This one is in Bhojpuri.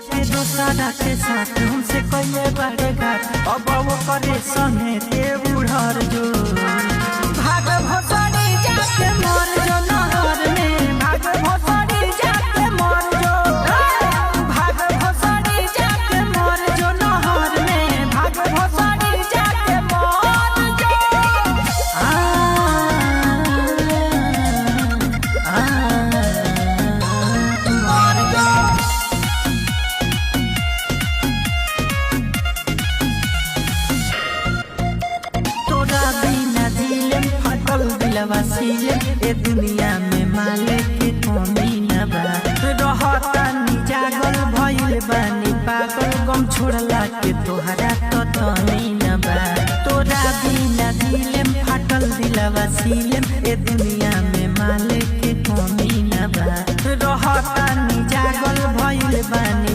जाके दोसरा के साथ हमसे कइले बारे घाट अब वो करे संगे ते बुढ़र जो भाग भसड़ी जाके मर जो नहर में भाग भसड़ी जाके मर जो भाग भसड़ी जाके मर जो नहर में भाग भसड़ी जाके मर जो मर जो तोरा बिना दिलम फटल दिलवा सीलम ए दुनिया में माले के कमी न बा रहता नी जागल भइल बानी पागल गम छोड़ला के तोहरा तो तनी न बा तोरा बिना दिलम फटल दिलवा सीलम ए दुनिया में माले के कमी न बा रहता नी जागल भइल बानी